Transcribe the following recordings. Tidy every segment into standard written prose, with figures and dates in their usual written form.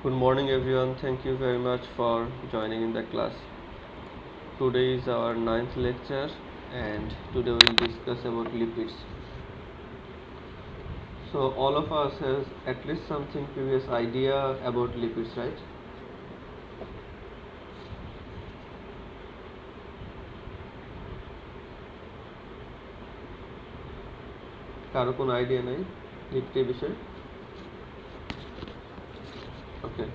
Good morning, everyone. Thank you very much for joining in the class. Today is our ninth lecture, and today we'll discuss about lipids. So, all of us has at least something previous idea about lipids, right? কারো কোনো idea নাই লিপিডের বিষয়ে? ওকে,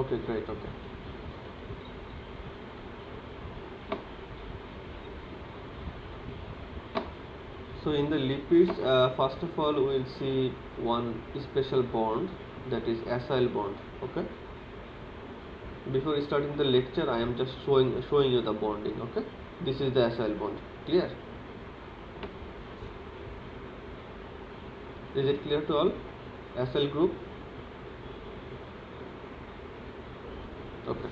okay, great, okay. So in the lipids, first of all, we'll see one special bond, that is acyl bond. Okay. Before starting the lecture, I am just showing you the bonding. Okay. This is the acyl bond. Clear? Is it clear to all? Acyl group. Okay.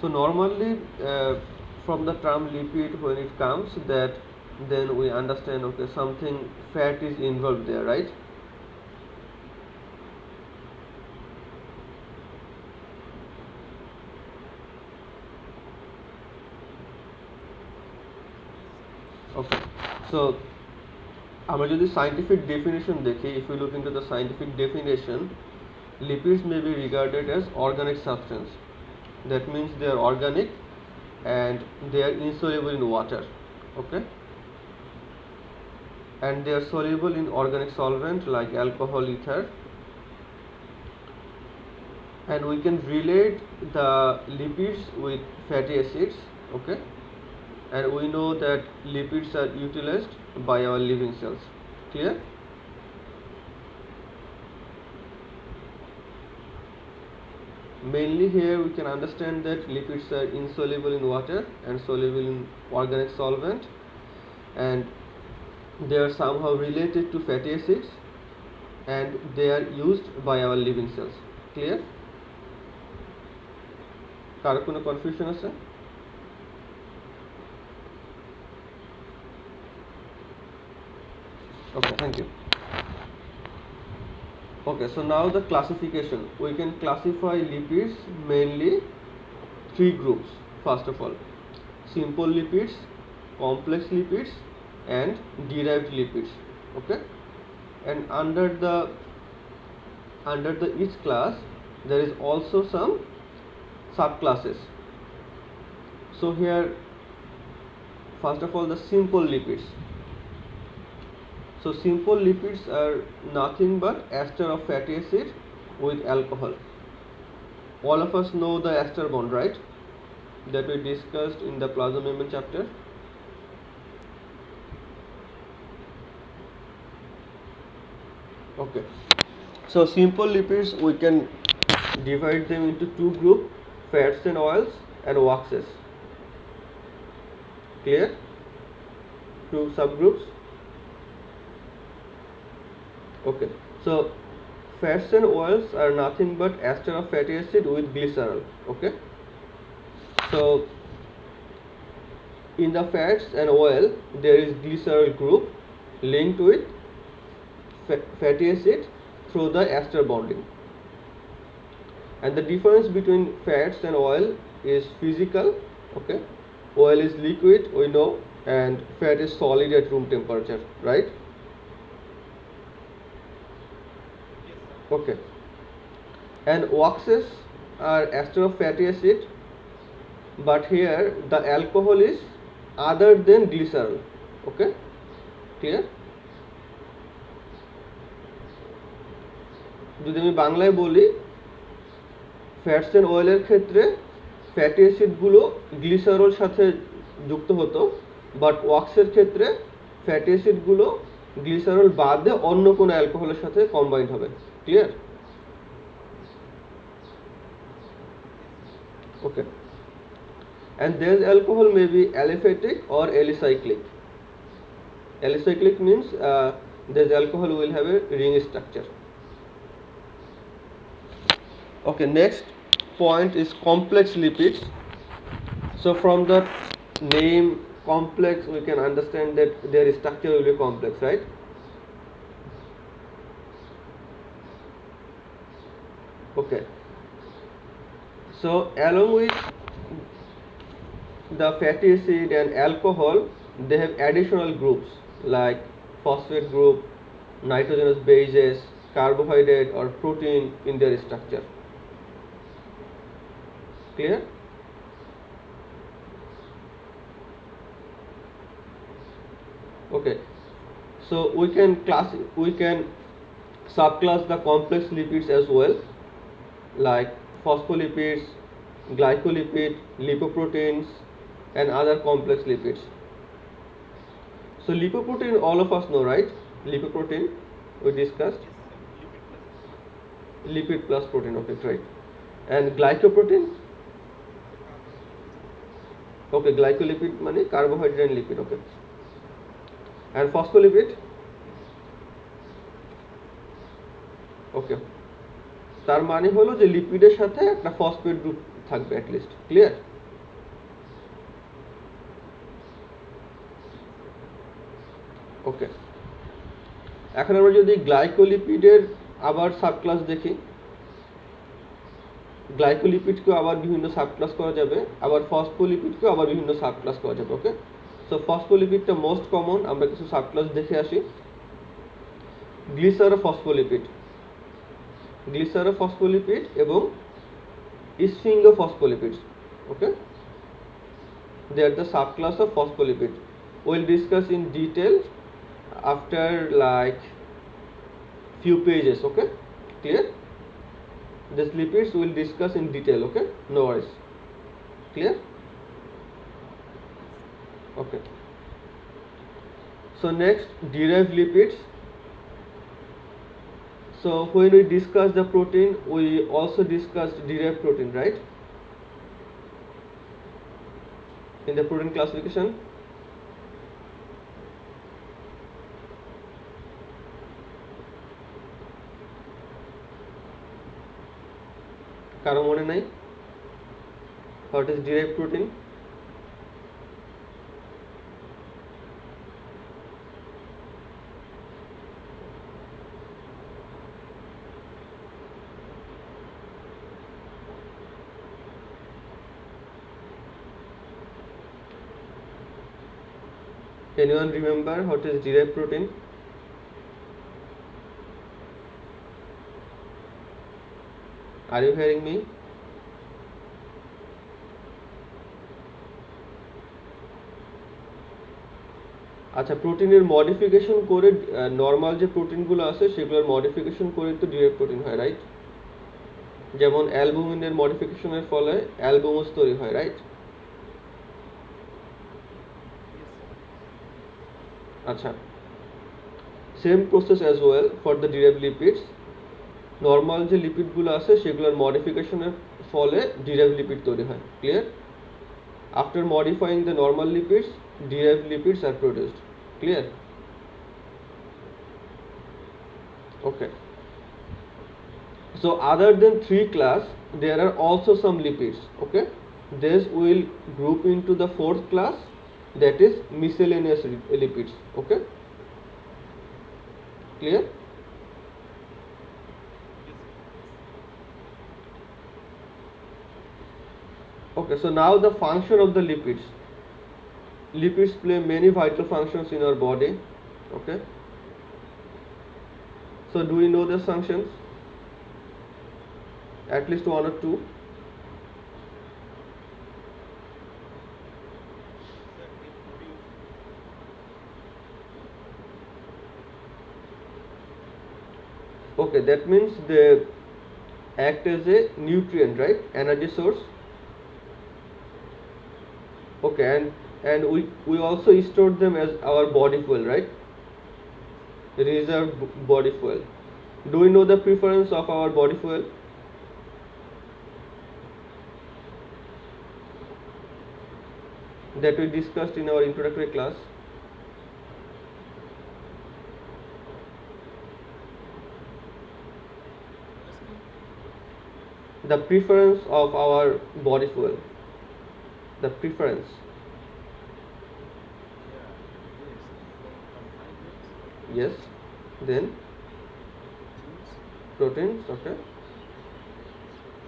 So normally, from the term lipid, when it comes, that then we understand, okay, something fat is involved there, right? Okay. So আমরা যদি scientific definition দেখি, if we look into the scientific definition, lipids may be regarded as organic substance. That means they are organic and they are insoluble in water. Okay. And they are soluble in organic solvent like alcohol, ether. And we can relate the lipids with fatty acids. Okay. And we know that lipids are utilized by our living cells. Clear? Mainly here we can understand that lipids are insoluble in water and soluble in organic solvent, and they are somehow related to fatty acids, and they are used by our living cells. Clear? কারো কোনো confusion আছে? Okay, thank you. Okay, so now the classification. We can classify lipids mainly three groups. First of all, simple lipids, complex lipids, and derived lipids. Okay, and under the each class there is also some subclasses. So here, first of all, the simple lipids. So simple lipids are nothing but ester of fatty acid with alcohol. All of us know the ester bond, right? That we discussed in the plasma membrane chapter. Okay. So simple lipids, we can divide them into two groups: fats and oils and waxes. Clear? Two subgroups. Okay. So fats and oils are nothing but ester of fatty acid with glycerol. Okay. So in the fats and oil there is glycerol group linked with fatty acid through the ester bonding. And the difference between fats and oil is physical. Okay. Oil is liquid, we know, and fat is solid at room temperature, right? Okay. And waxes are ester of fatty acid, but here the alcohol is other than glycerol. Okay. Clear? যদি আমি বাংলায় বলি, fats and অয়েলের ক্ষেত্রে fatty অ্যাসিডগুলো glycerol সাথে যুক্ত হতো, but ওয়াক্সের ক্ষেত্রে ফ্যাটি অ্যাসিডগুলো গ্লিসারল বাদে অন্য কোনো অ্যালকোহলের সাথে কম্বাইন্ড হবে। Clear? Okay. And this alcohol may be aliphatic or alicyclic. Alicyclic means this alcohol will have a ring structure. Okay, next point is complex lipids. So from the name complex we can understand that their structure will be complex, right? Okay. So along with the fatty acid and alcohol, they have additional groups like phosphate group, nitrogenous bases, carbohydrate or protein in their structure. Clear? Okay. So we can subclass the complex lipids as well, like phospholipids, glycolipid, lipoproteins, and other complex lipids. So lipoprotein all of us know, right? Lipoprotein we discussed. Lipid plus protein, okay, great. And glycoprotein? Okay, glycolipid money carbohydrate and lipid, okay. And phospholipid? Okay. তার মানে হলো যে লিপিডের সাথে একটা phosphate group থাকবে at least. Clear? ওকে। এখন আমরা যদি গ্লাইকোলিপিডের আবার সাবক্লাস দেখি, গ্লাইকোলিপিডকেও আবার বিভিন্ন সাবক্লাস করা যাবে, আবার ফসফোলিপিডকেও আবার বিভিন্ন সাবক্লাস করা যাবে, ওকে। সো ফসফোলিপিডটা মোস্ট কমন, আমরা কিছু সাবক্লাস দেখে আসি। গ্লিসারোফসফোলিপিড, গ্লিসারোফসফোলিপিড এবং sphingophospholipid, okay, they are the subclass of phospholipid. We'll discuss in detail after like few pages, okay, clear? These lipids we'll discuss in detail, okay, no worries, clear? Okay, so next derived lipids. So when we discussed the protein, we also discussed derived protein, right? In the protein classification. কারো মনে নাই? What is derived protein? Anyone remember what is derived protein? Are you hearing me? আচ্ছা, প্রোটিনের modification করে normal যে প্রোটিনগুলো আছে সেগুলোর modification করে তো ডিরেক্ট প্রোটিন হয়, রাইট? যেমন অ্যালবুমিনের মডিফিকেশনের ফলে অ্যালবুমোস তৈরি হয়, রাইট? আচ্ছা, same process as well for the derived lipids. Normal যে লিপিডগুলো আছে সেগুলোর মডিফিকেশনের ফলে ডিরাইভড লিপিড তৈরি হয়, clear? After modifying the normal lipids, derived lipids are produced, clear? Okay, so other than three class there are also some lipids, okay, this will group into the fourth class, that is miscellaneous lipids, okay, clear? Okay, so now the function of the lipids. Lipids play many vital functions in our body, okay. So do we know these functions? At least one or two. Okay, that means they act as a nutrient, right? Energy source. Okay, and we also store them as our body fuel, right? Reserve body fuel. Do we know the preference of our body fuel? That we discussed in our introductory class. The preference of our body fuel. the preference. Yes. Then proteins. Okay.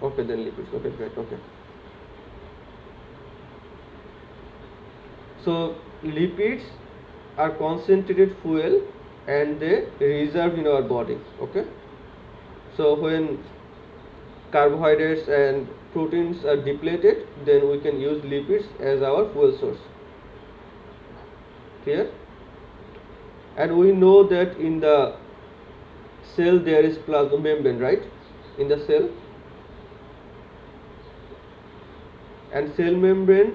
Okay. Then lipids. Okay. Great. Okay. So lipids are concentrated fuel and they reserve in our body. Okay. So when carbohydrates and proteins are depleted, then we can use lipids as our fuel source. Clear? And we know that in the cell there is plasma membrane, right? In the cell. And cell membrane,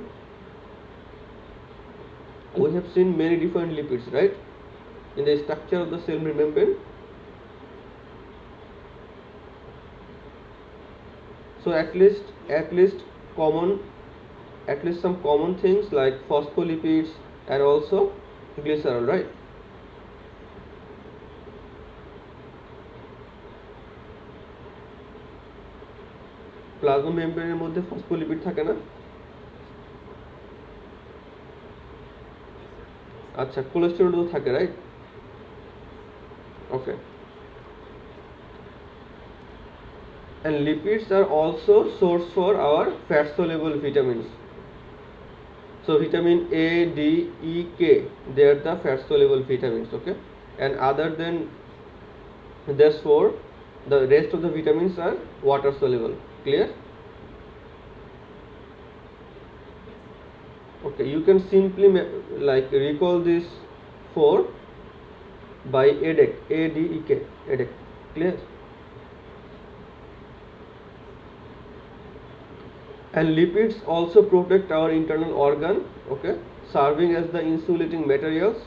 we have seen many different lipids, right? In the structure of the cell membrane. So at least some common things like phospholipids and also glycerol, right? Plasma মেমব্রেনের মধ্যে phospholipid থাকে না? আচ্ছা, কোলেস্টেরলও থাকে, right? Okay. And lipids are also source for our fat soluble vitamins. So vitamin A, D, E, K, they are the fat soluble vitamins, okay? And other than these four, the rest of the vitamins are water soluble. Clear? Okay, you can simply like recall this four by ADEK, ADEK, ADEK. Clear? And lipids also protect our internal organ, okay, serving as the insulating materials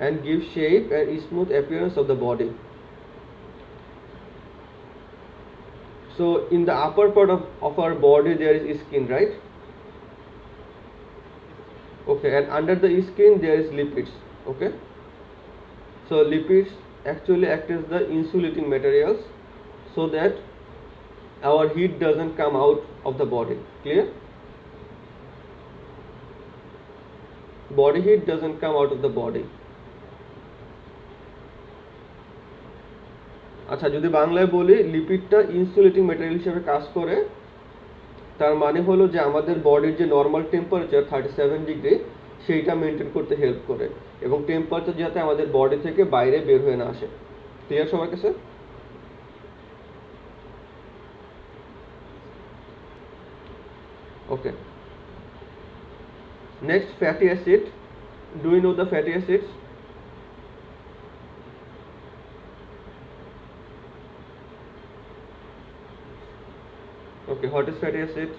and give shape and smooth appearance of the body. So in the upper part of our body there is skin, right? Okay, and under the skin there is lipids, okay? So lipids actually act as the insulating materials so that our heat doesn't come out of the body. Clear? Body heat doesn't come out of the body. আচ্ছা, যদি বাংলায় বলি লিপিডটা insulating material হিসেবে কাজ করে, তার মানে হলো যে আমাদের বডির যে নর্মাল টেম্পারেচার 37 ডিগ্রি সেইটা মেনটেন করতে হেল্প করে এবং টেম্পারেচার যাতে আমাদের বডি থেকে বাইরে বের হয়ে না আসে। ক্লিয়ার সবার কাছে? Okay. Next, fatty acid. Do you know the fatty acids? Okay, what is fatty acid?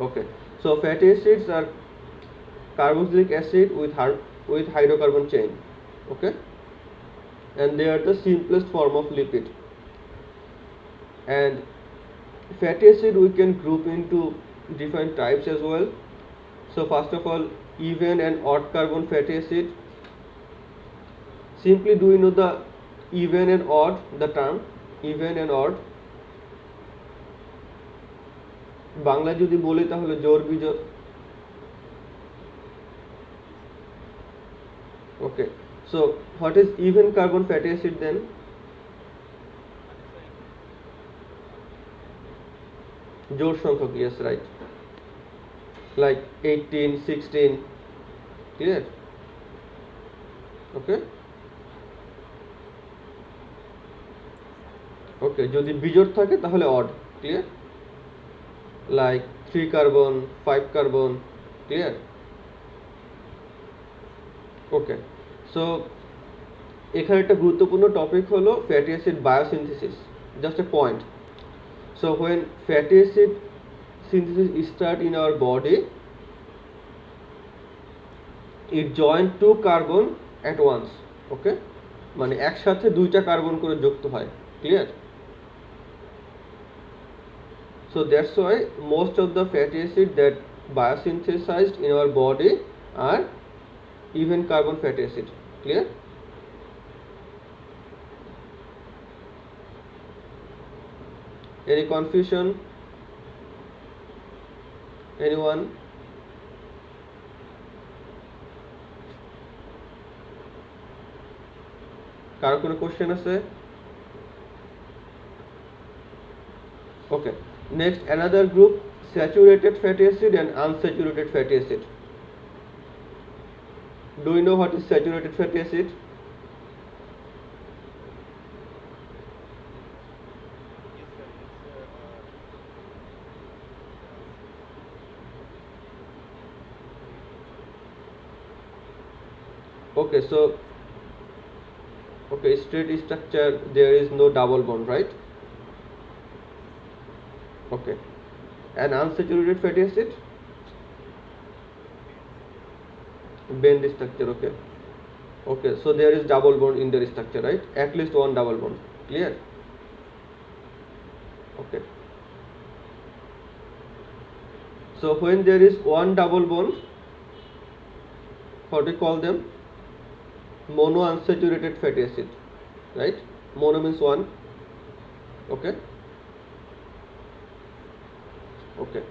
Okay, so fatty acids are carboxylic acid with hydrocarbon chain, okay, and they are the simplest form of lipid. And fatty acid we can group into different types as well. So first of all, even and odd carbon fatty acid. Simply, do you know the even and odd, the term even and odd? বাংলায় যদি বলি তাহলে জোর বিজোড়। Okay, so what is even carbon fatty acid then? জোড় সংখ্যক, yes, right, like 18, 16. Clear? Okay. Okay, যদি বিজোড় থাকে তাহলে odd. Clear? Like 3 carbon, 5 carbon. Clear? Okay, so এখানে একটা গুরুত্বপূর্ণ টপিক হলো fatty acid biosynthesis. Just a point. So when fatty acid synthesis start in our body, it join 2 carbon at once. Okay, মানে একসাথে দুইটা কার্বন করে যুক্ত হয়। Clear? So that's why most of the fatty acid that biosynthesized in our body are even carbon fatty acid. Clear? Any confusion? Anyone? কারো কোনো question আছে? Okay. Next, another group, saturated fatty acid and unsaturated fatty acid. Do you know what is saturated fatty acid? Okay, so straight structure, there is no double bond, right? Okay. And unsaturated fatty acid? Bend structure, okay. Okay, so there is double bond in their structure, right? At least one double bond. Clear? Okay. So when there is one double bond, what do we call them? Monounsaturated fatty acid, right? Mono means one. Okay. Okay.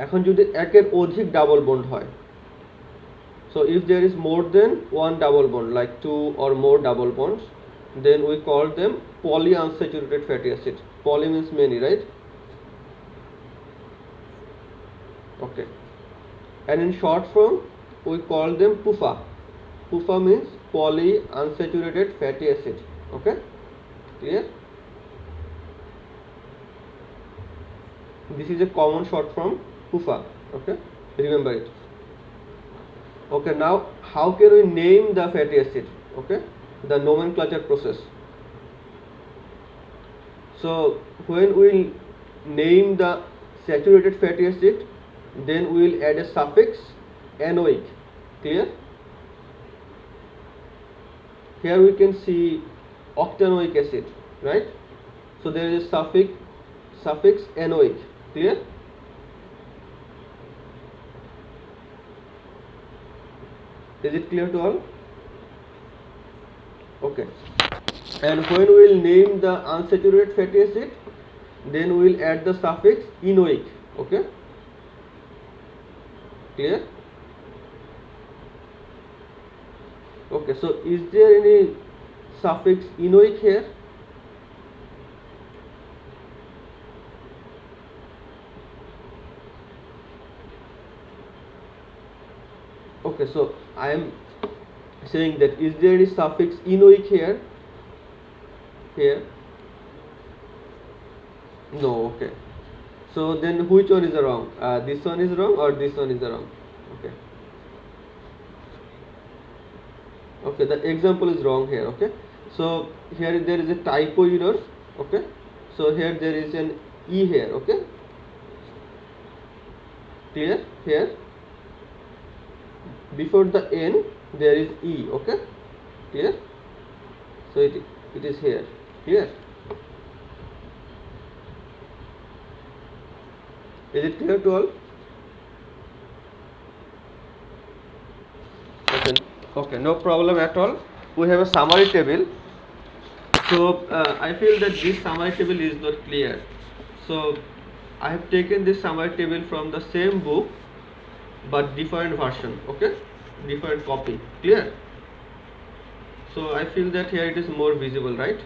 এখন যদি একের অধিক double bond হয়, so if there is more than one double bond, like 2 or more double bonds, then we call them polyunsaturated fatty acid. Poly means many, right? Okay. And in short form, we call them PUFA. PUFA means polyunsaturated fatty acid. Okay? Clear? This is a common short form, PUFA. Okay? Remember it. Okay, now how can we name the fatty acid? Okay? The nomenclature process. So when we name the saturated fatty acid, then we will add a suffix anoic. Clear? Here we can see octanoic acid, right? So there is a suffix anoic. Clear? Is it clear to all? Okay. And when we will name the unsaturated fatty acid, then we will add the suffix enoic. Okay? Clear? Okay, so is there any suffix enoic here? Okay, so I am saying that is there any suffix enoic here? Here? No, okay. So then which one is the wrong? This one is wrong or this one is the wrong? Okay. Okay, the example is wrong here. Okay. So here there is a typo error. Okay. So here there is an E here. Okay. Clear? Here before the N there is E. Okay. Clear? So it is here. Clear? Is it clear to all? Okay, no problem at all. We have a summary table. So I feel that this summary table is not clear. So I have taken this summary table from the same book but different version. Okay, different copy. Clear? So I feel that here it is more visible, right?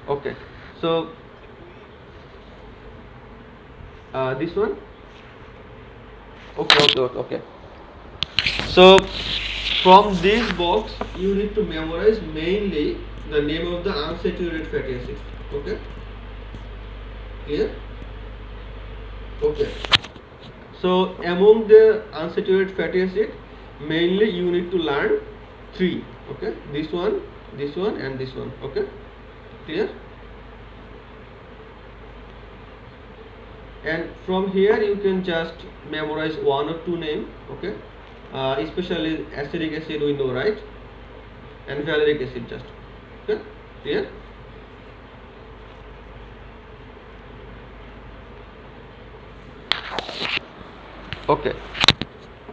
Okay. So this one. Okay. So from this box you need to memorize mainly the name of the unsaturated fatty acid. Okay? Clear? Okay. So among the unsaturated fatty acid, mainly you need to learn 3. Okay? This one, and this one. Okay? Clear? And from here you can just memorize 1 or 2 name. Okay? Especially acetic acid we know, right? And valeric acid just. Okay? Clear? Okay.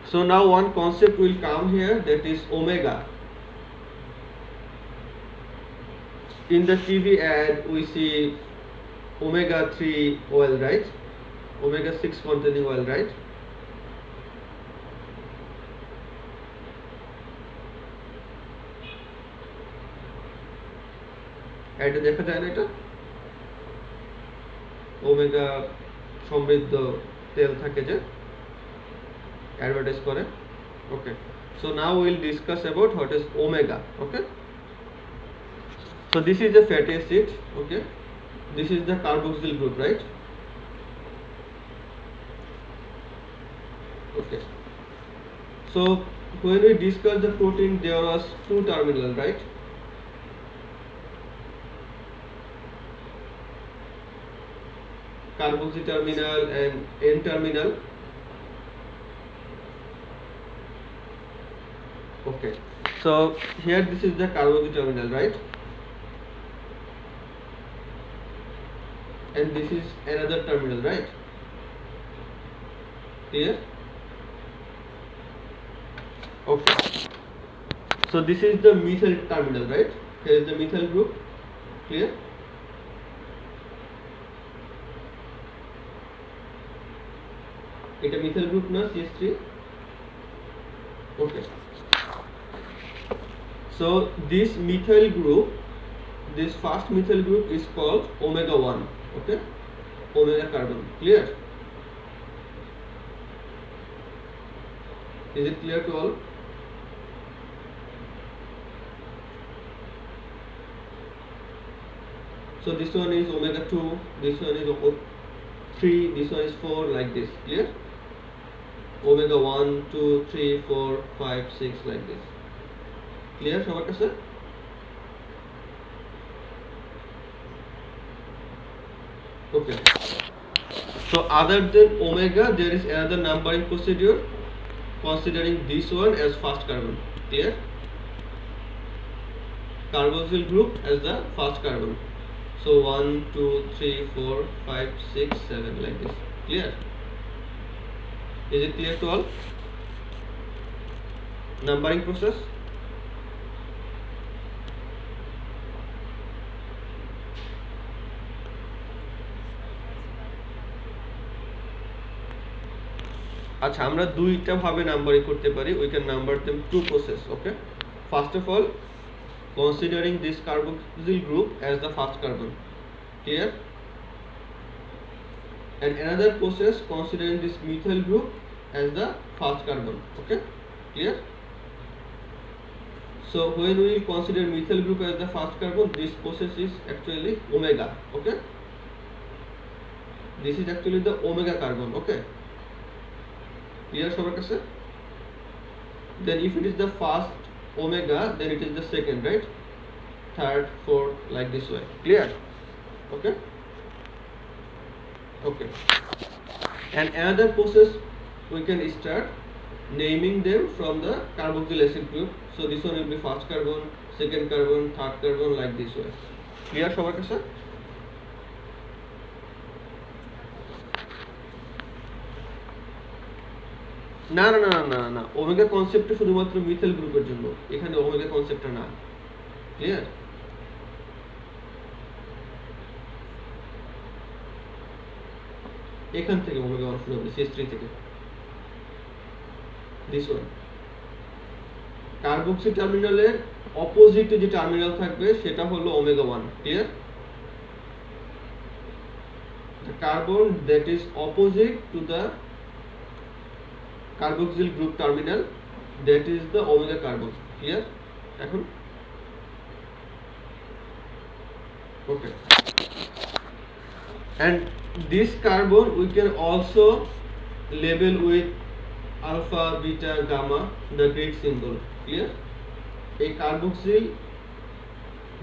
So now one concept will come here, that is omega. In the TV ad we see omega 3 oil, right? Omega 6 containing oil, right? অ্যাডে দেখা যায় না এটা omega সমৃদ্ধ তেল থাকে যে advertise করে ওকে so now we'll discuss about what is omega okay so this is the fatty acid okay this is the carboxyl group right okay so when we discuss the protein there was two terminal right carboxy terminal and N terminal okay so here this is the carboxy terminal right and this is another terminal right clear okay so this is the methyl terminal right here is the methyl group clear এটা methyl group na CH3 okay so this methyl group this first methyl group is called omega 1 okay omega carbon clear is it clear to all so this one is omega 2 this one is 3 this one is 4 like this clear omega 1 2 3 4 5 6 like this clear সবার কাছে okay so other than omega there is another numbering procedure considering this one as first carbon clear carboxyl group as the first carbon so 1 2 3 4 5 6 7 like this clear is it clear to all numbering process আচ্ছা আমরা দুইটা ভাবে numbering করতে পারি we can number them two process okay first of all considering this carboxyl group as the first carbon clear and another process considering this methyl group as the first carbon okay clear so when we consider methyl group as the first carbon this process is actually omega okay this is actually the omega carbon okay clear সবার কাছে then if it is the first omega then it is the second right third fourth like this way clear okay okay and another process we can start naming them from the carboxyl acid group so this one will be first carbon second carbon third carbon like this way clear সবার কাছে না না না না না omega কনসেপ্টটা শুধুমাত্র methyl গ্রুপের জন্য এখানে ওমেগা কনসেপ্টটা না ক্লিয়ার এখান থেকে ওমেগা 1 শুরু হবে CH3 থেকে দিস ওয়ান কার্বক্সি টার্মিনালের অপোজিটে যে টার্মিনাল থাকবে সেটা হলো omega 1 clear the carbon that is opposite to the carboxyl group terminal that is the omega carbon clear এখন okay and this carbon we can also label with alpha beta gamma the Greek symbol clear এই carboxyl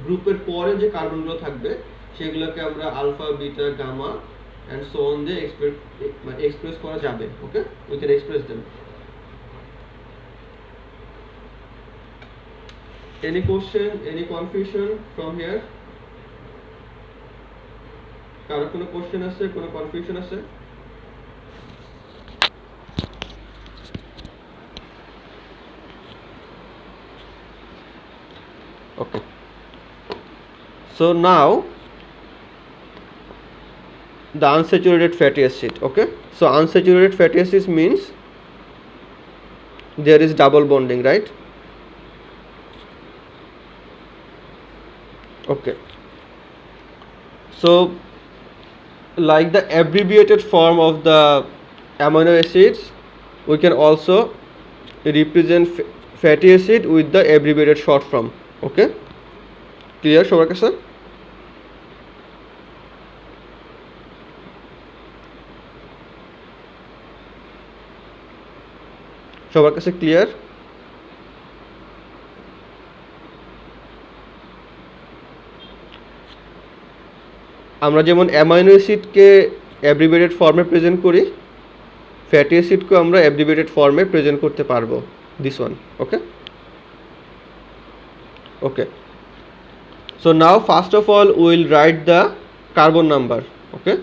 গ্রুপের পরে যে কার্বনগুলো থাকবে সেগুলোকে আমরা alpha beta gamma and so on দিয়ে express করা যাবে okay we can express them any question any confusion from here কারো কোনো কোশ্চেন আছে কোনো কনফিউশন আছে Okay, so now the unsaturated fatty acid. Okay, so unsaturated fatty acids means there is double bonding, right? Okay, so like the abbreviated form of the amino acids, we can also represent fatty acid with the abbreviated short form. Okay, clear সবার কাছে? সবার কাছে clear? আমরা যেমন amino অ্যাসিডকে abbreviated ফর্মে present করি, fatty অ্যাসিডকেও আমরা abbreviated ফর্মে প্রেজেন্ট করতে পারবো, this one. Okay, okay. So now first of all we will write the carbon number. Okay,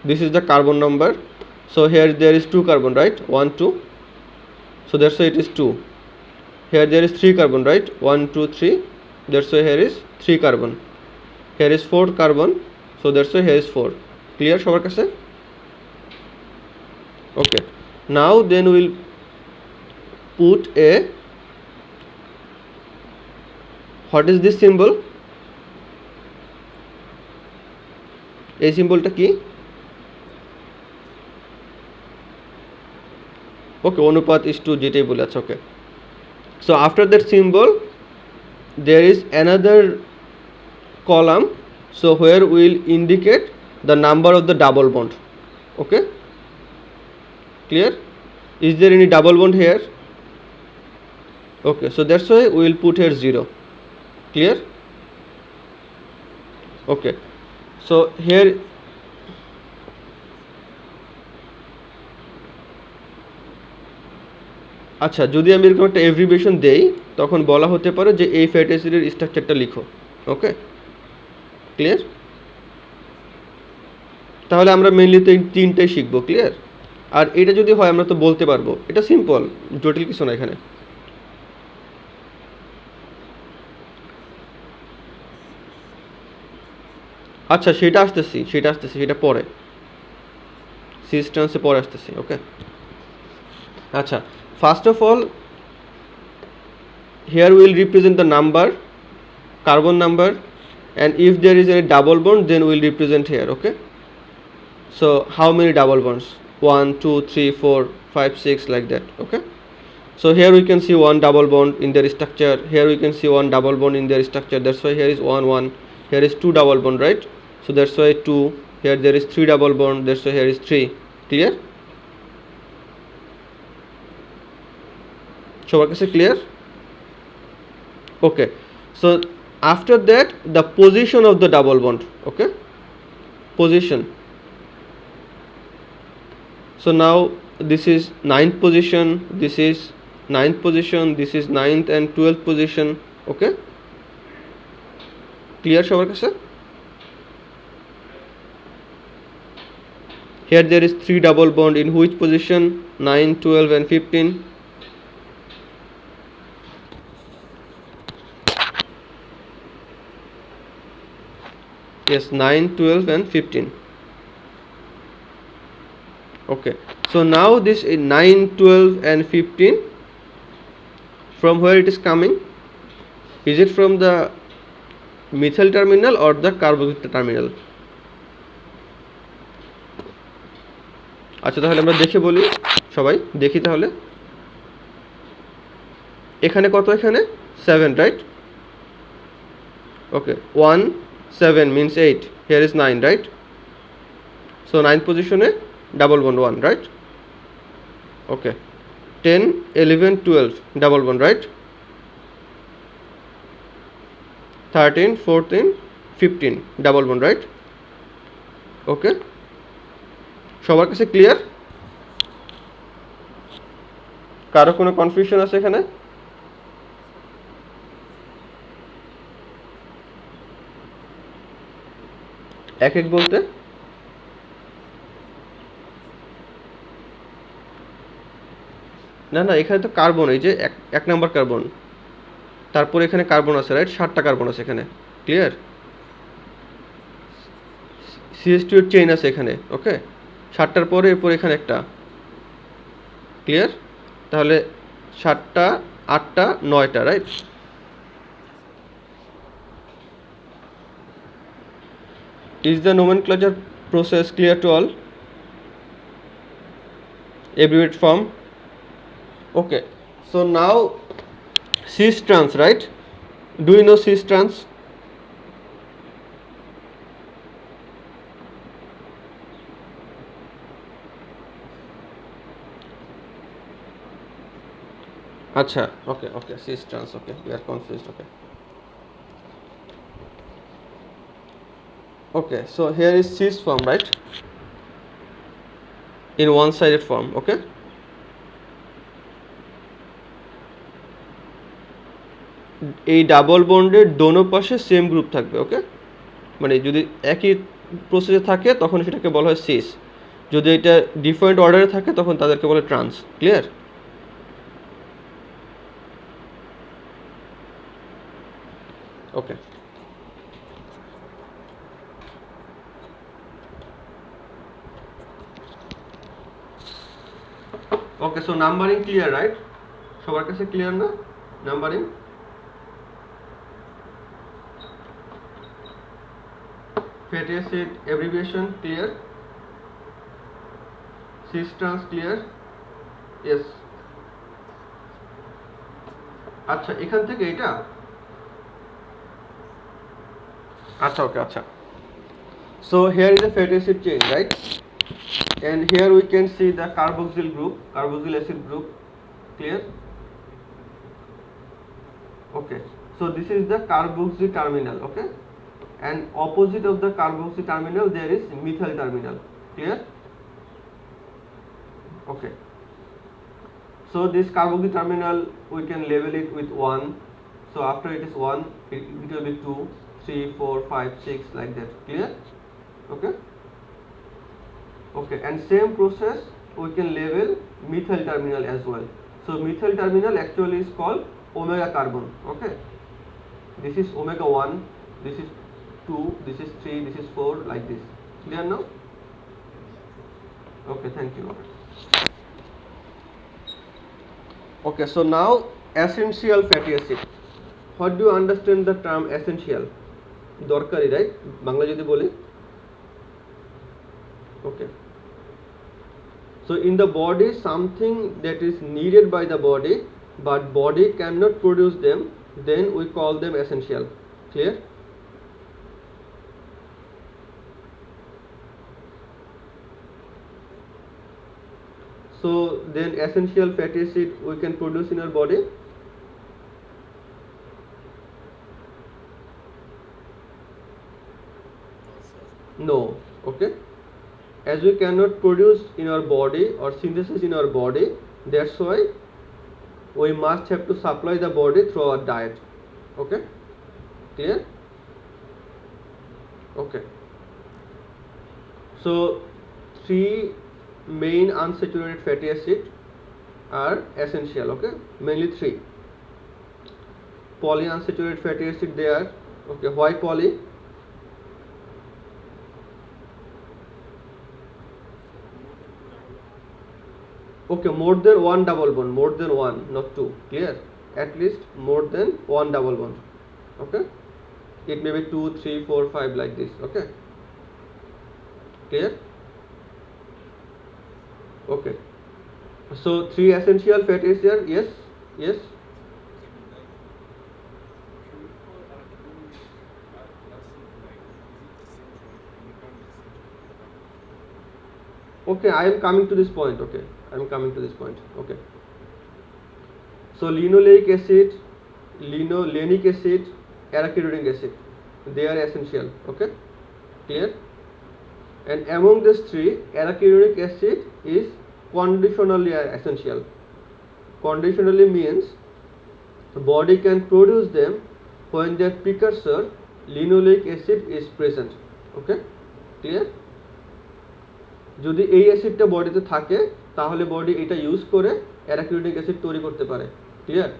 this is the carbon number. So here there is 2 carbon, right? 1 2, so that's why it is 2. Here there is 3 carbon, right? 1 2 3, that's why here is 3 carbon. Here is 4 carbon, so that's why here is 4. Clear সবার কাছে? Okay, now then we will put a, what is this symbol? এই সিম্বলটা কি? ওকে, অনুপাত is to যেটাই বলে আছে. ওকে, so after that symbol there is another column, so where we will indicate the number of the double bond. Okay, clear? Is there any double bond here? Okay, so that's why we will put here 0. Clear? Okay, so here আচ্ছা, যদি আমি এরকম একটা এভরিবেশন দেই তখন বলা হতে পারে যে এই ফ্যাটি অ্যাসিডের স্ট্রাকচারটা লিখো. ওকে, ক্লিয়ার? তাহলে আমরা মেইনলি তো এই তিনটাই শিখবো. ক্লিয়ার? আর এটা যদি হয় আমরা তো বলতে পারবো, এটা সিম্পল, জটিল কিছু না এখানে. আচ্ছা, সেটা আসতেছি, সেটা পরে, সিস্টেন্সে পরে আসতেছি. ওকে, আচ্ছা, first of all here we will represent the number, carbon number, and if there is any double bond then we will represent here. Okay, so how many double bonds? 1 2 3 4 5 6, like that. Okay, so here we can see one double bond in their structure, here we can see one double bond in their structure, that's why here is 1 1, here is 2 double bond, right? So that's why 2, here there is 3 double bond, that's why here is 3. Clear? সবার কাছে clear? Okay, so after that the position of the double bond. Okay, position. So now this is 9th position, this is 9th position, this is 9th and 12th position. Okay, clear সবার কাছে? Here there is 3 double bond in which position? 9 12 and 15. Yes, 9 12 and 15. Okay, so now this is 9 12 and 15, from where it is coming? Is it from the methyl terminal or the carboxyl terminal? আচ্ছা, তাহলে আমরা দেখে বলি, সবাই দেখি তাহলে. এখানে কত? এখানে 7, right? Okay, 1 7 means 8, here is 9, right? So 9th position e double bond 1, right? Okay, 10 11 12 double bond, right? 13 14 15 double bond, right? Okay, সবার কাছে ক্লিয়ার? কারো কোনো কনফিউশন আছে এখানে? এক এক বলতে না, এখানে তো কার্বন, এই যে এক নাম্বার কার্বন, তারপর এখানে কার্বন আছে, রাইট? 7টা কার্বন আছে এখানে, ক্লিয়ার? CH2 এর চেইন আছে এখানে, ওকে? 7টার পরে এরপর এখানে একটা, ক্লিয়ার? তাহলে 7টা, 8টা, 9টা, right? Is the nomenclature process clear to all? Abbreviate form. Okay. So now cis trans, right? Do you know cis trans? Acha. Okay. Okay. Cis trans. Okay. We are confused. Okay. Okay. So here is cis form, right? In one-sided form. Okay. এই double বন্ডের দোনো পাশে same group থাকবে, ওকে? মানে যদি একই প্রসেসে থাকে তখন সেটাকে বলা হয় সিস, যদি এটা ডিফারেন্ট অর্ডারে থাকে তখন তাদেরকে বলে trans, clear? Okay, okay. So numbering clear, right? সবার কাছে ক্লিয়ার না numbering? Fatty acid abbreviation clear? Cis trans clear? Yes. আচ্ছা, এখান থেকে এটা, আচ্ছা, ওকে, আচ্ছা। So here is a fatty acid chain, right? And here we can see the carboxyl group, carboxyl acid group, clear? Okay, so this is the carboxy terminal, okay? And opposite of the carboxy terminal there is methyl terminal, clear? Okay, so this carboxy terminal we can label it with 1. So after it is 1, it will be 2, 3, 4, 5, 6 like that, clear? Okay, okay. And same process we can label methyl terminal as well. So methyl terminal actually is called omega carbon, okay? This is omega 1, this is 2, this is 3, this is 4, like this, clear now? Okay, thank you. Okay, so now essential fatty acid. What do you understand the term essential? দরকারি, right? Bangla যদি বলি, okay. So in the body something that is needed by the body but body cannot produce them, then we call them essential, clear? So then essential fatty acid we can produce in our body? No, okay. As we cannot produce in our body or synthesis in our body, that's why we must have to supply the body through our diet, okay? Clear? Okay. So 3 main unsaturated fatty acid are essential, okay? Mainly 3. Polyunsaturated fatty acid they are, okay. Why poly? Okay, more than 1 double bond, more than 1, not 2, clear? At least more than 1 double bond, okay? It may be 2, 3, 4, 5 like this, okay? Clear? Okay. So 3 essential fatty acids here, yes, yes. Okay, I am coming to this point, okay. I am coming to this point, okay. So linoleic acid, linolenic acid, arachidonic acid, they are essential, okay? Clear? And among these 3, arachidonic acid is conditionally essential. Conditionally means the body can produce them when their precursor linoleic acid is present, okay? Clear? যদি এই অ্যাসিডটা বডিতে থাকে তাহলে body এটা use করে arachidonic acid তৈরি করতে পারে, clear?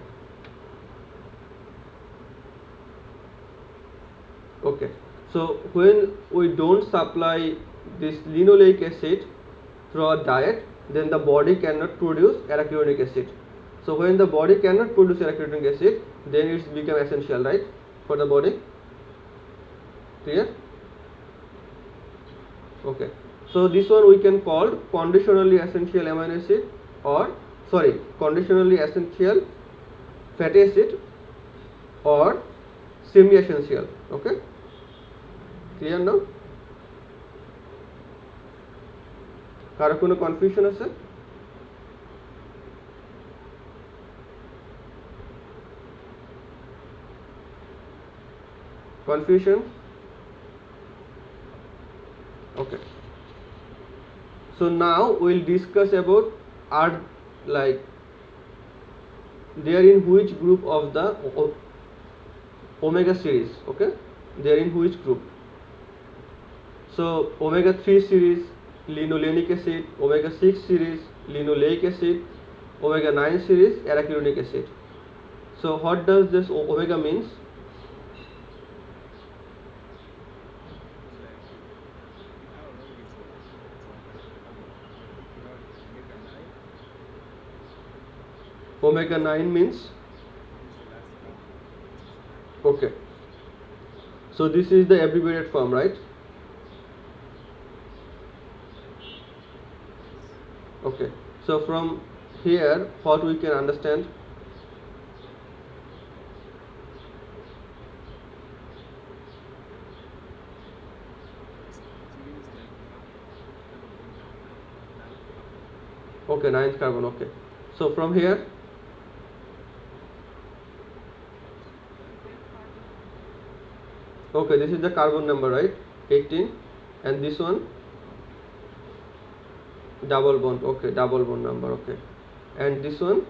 So when we don't supply this linoleic acid through our diet, then the body cannot produce arachidonic acid. So when the body cannot produce arachidonic acid, then it's become essential, right, for the body. Clear? Okay. So this one we can call conditionally essential amino acid, or conditionally essential fatty acid, or semi-essential. Okay. Clear now? কারো কোনো confusion আছে? Confusion? Okay. So now we'll discuss about are like they are in which group of the omega series. Okay, they are in which group? So omega 3 series linolenic acid, omega 6 series linoleic acid, omega 9 series arachidonic acid. So what does this omega means? Omega 9 means, okay, so this is the abbreviated form, right? Okay, so from here what we can understand? Okay, ninth carbon. Okay, so from here, okay, this is the carbon number, right? 18, and this one double bond. Okay, double bond number. Okay, and this one,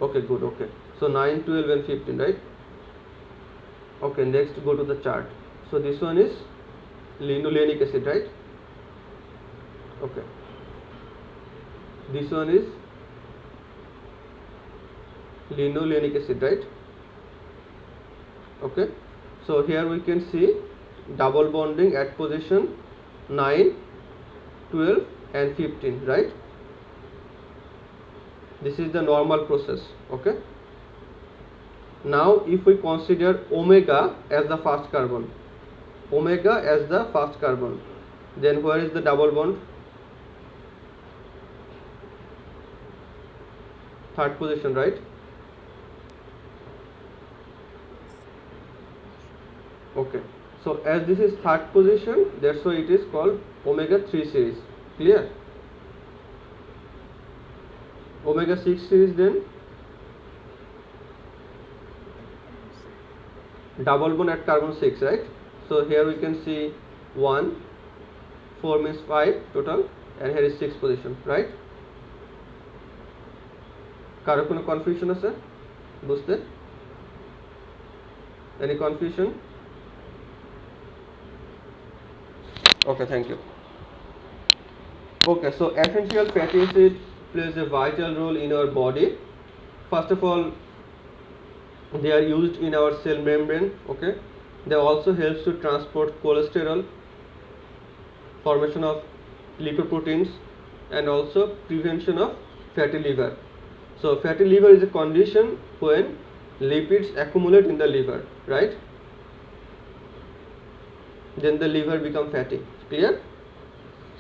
okay, good. Okay, so 9, 12 and 15, right? Okay, next go to the chart. So this one is linolenic acid, right? Okay, this one is linolenic acid, right? Okay, so here we can see double bonding at position 9, 12 and 15, right? This is the normal process. Okay, now if we consider omega as the first carbon, omega as the first carbon, then where is the double bond? Third position, right? Okay, so as this is third position, that's why it is called omega 3 series. Clear? Omega 6 series, then double bond at carbon 6, right? So here we can see 1, 4 means 5 total, and here is 6 position, right? কারো কোনো confusion আছে বুঝতে? Any confusion? Okay, thank you. Okay, so essential fatty acid plays a vital role in our body. First of all, they are used in our cell membrane. Okay, they also helps to transport cholesterol, formation of lipoproteins, and also prevention of fatty liver. So fatty liver is a condition when lipids accumulate in the liver, right? Then the liver become fatty. Clear?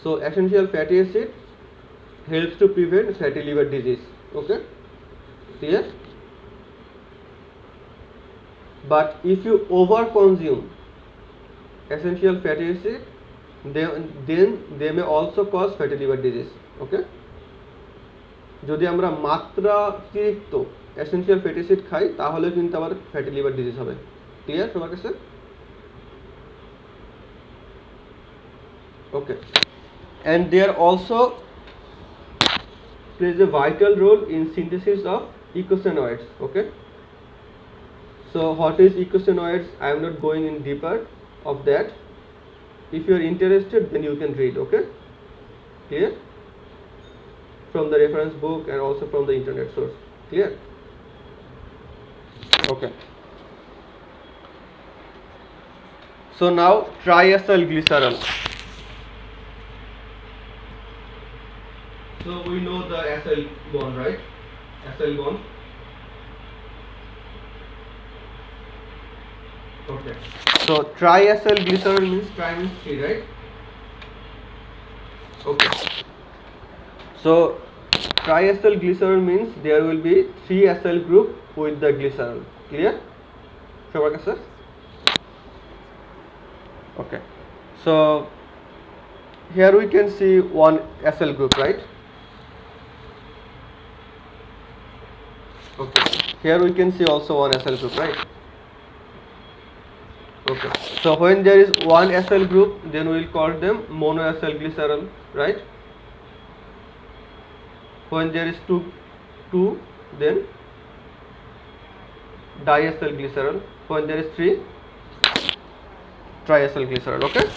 So essential fatty acid helps to prevent fatty liver disease. Okay, clear? But if you over consume essential fatty acid, then they may also cause fatty liver disease. Okay, যদি আমরা মাত্রাতিরিক্ত essential fatty acid খাই তাহলে কিন্তু আবার fatty liver disease হবে। Clear সবার কাছে? Okay, and they are also plays a vital role in synthesis of eicosanoids. Okay, so what is eicosanoids? I am not going in deeper of that. If you are interested, then you can read. Okay, clear? From the reference book and also from the internet source. Clear? Okay. So now triacyl glycerol. So we know the acyl bond, right? Acyl bond. Okay. So triacyl glycerol means tri means 3, right? Okay. So triacyl glycerol means there will be 3 acyl group with the glycerol. Clear? সবার কাছে? Okay. So here we can see one acyl group, right? Okay. Here we can see also one acyl group, right? Okay. So when there is one acyl group, then we will call them monoacyl glycerol, right? When there is two, then diacyl glycerol. When there is 3, triacyl glycerol. Okay.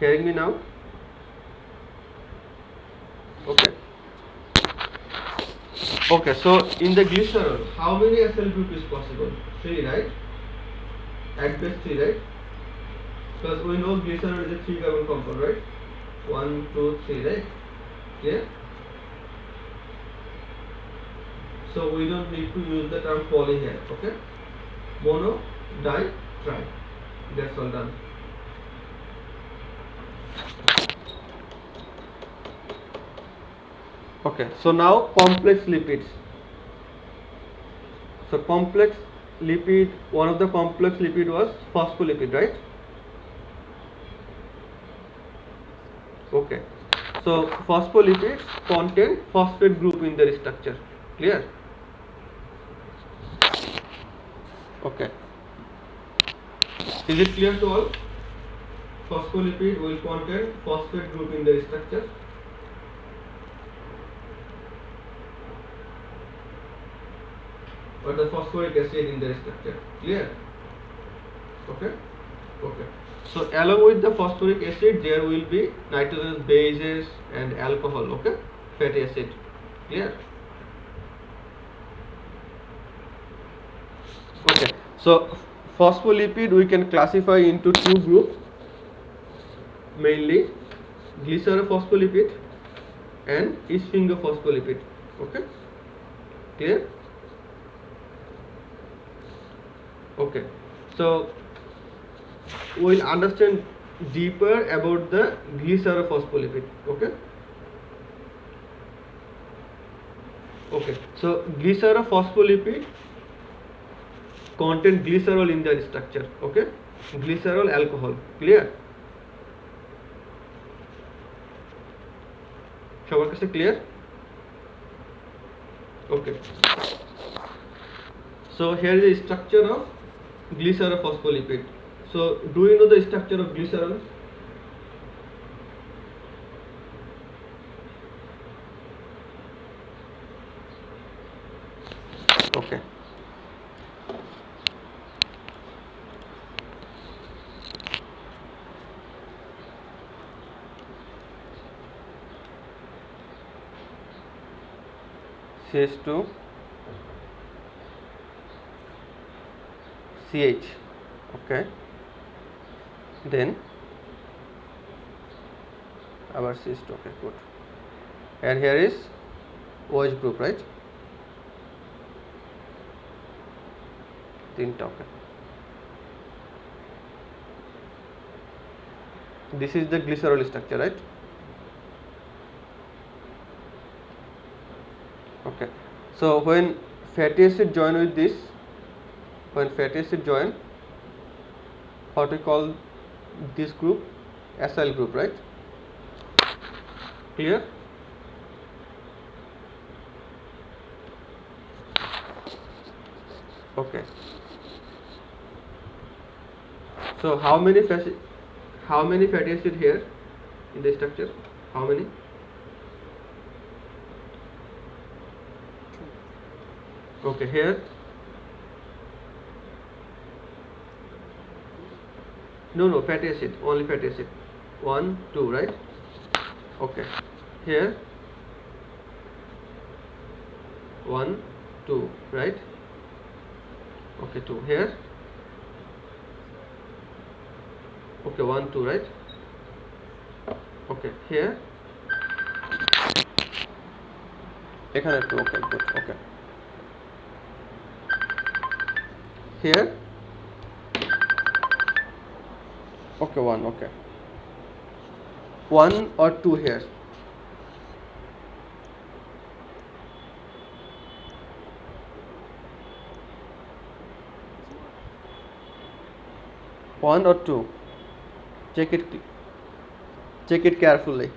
Hearing me now? Okay. Okay, so in the glycerol, how many acyl group is possible? 3, right? At best 3, right? Because we know glycerol is a 3 carbon compound, right? 1, 2, 3, right? Clear? So we don't need to use the term poly here, okay? Mono, di, tri. That's all done. Okay, so now complex lipids. So complex lipid, one of the complex lipid was phospholipid, right? Okay. So phospholipids contain phosphate group in their structure. Clear? Okay. Is it clear to all? Phospholipid will contain phosphate group in their structure. Or the phosphoric acid in their structure. Clear? Okay? Okay. So along with the phosphoric acid, there will be nitrogenous bases and alcohol. Okay? Fatty acid. Clear? Okay. So phospholipid we can classify into 2 groups, mainly glycerophospholipid and sphingophospholipid. Okay? Clear? Okay. So we will understand deeper about the glycerophospholipid. Okay? Okay. So glycerophospholipid contain glycerol in their structure. Okay? Glycerol alcohol. Clear? সবার কাছে clear? Okay. So here is the structure of glycerophospholipid. So do you know the structure of glycerol? Okay. CH2 CH. Okay. Then our CH2. Okay, good. And here is OH group, right? তিনটা. Okay. This is the glycerol structure, right? Okay. So when fatty acid join with this, when fatty acid join, what we call this group, acyl group, right? Clear? Okay. So how many fatty acid here in the structure? How many? Okay, here. No, fatty acid, only fatty acid. 1, 2, right? Okay. Here 1, 2, right? Okay, 2 here. Okay, 1, 2, right? Okay, here. এখানে 2, okay, good, okay. Here. Okay, 1, okay. 1 or 2 here. One or two. Check it carefully.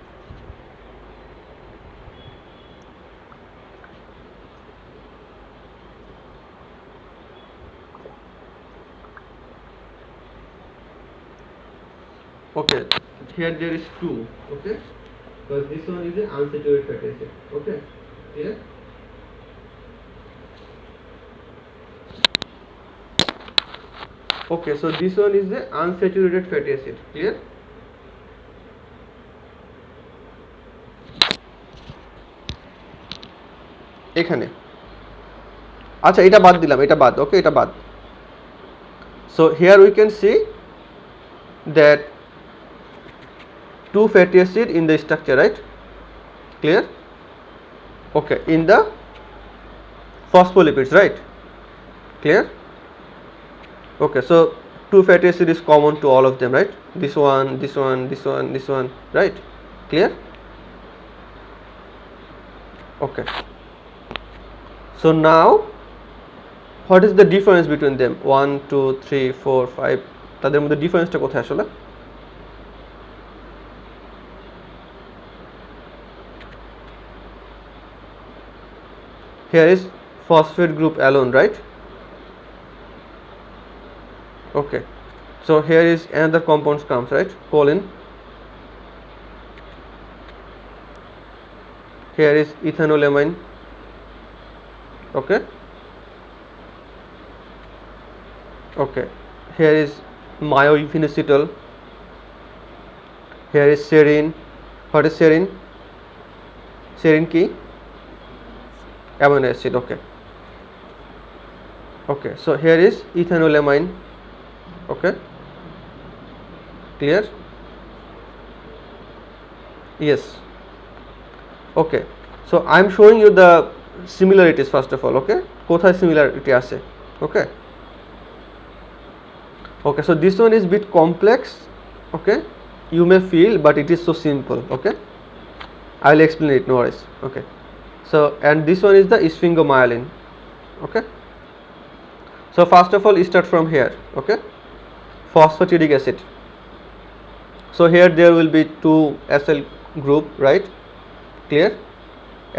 Okay, here there is 2, okay, because this one is an unsaturated fatty acid, okay, clear? Okay, so this one is the unsaturated fatty acid, clear? এখানে আচ্ছা এটা বাদ দিলাম, এটা বাদ, okay, এটা বাদ. So here we can see that 2 fatty acid in the structure, right? Clear? Okay, in the phospholipids, right? Clear? Okay, so 2 fatty acid is common to all of them, right? This one, this one, this one, this one, right? Clear? Okay. So now what is the difference between them? 1, 2, 3, 4, 5. তাদের মধ্যে ডিফারেন্সটা কোথায় আসলে? Here is phosphate group alone, right? Okay. So here is another compounds comes, right? Choline. Here is ethanolamine. Okay. Okay. Here is myoinositol. Here is serine. What is serine? Serine key? Amino acid. Okay. Okay. So here is ethanolamine. Okay. Clear? Yes. Okay. So I am showing you the similarities first of all. Okay. কোথায় similarity আছে? Okay. Okay, so this one is bit complex, okay, you may feel, but it is so simple, okay. I will explain it, no worries. Okay, so and this one is the sphingomyelin, okay. So first of all start from here, okay, phosphatidic acid. So here there will be 2 acyl group, right? Clear?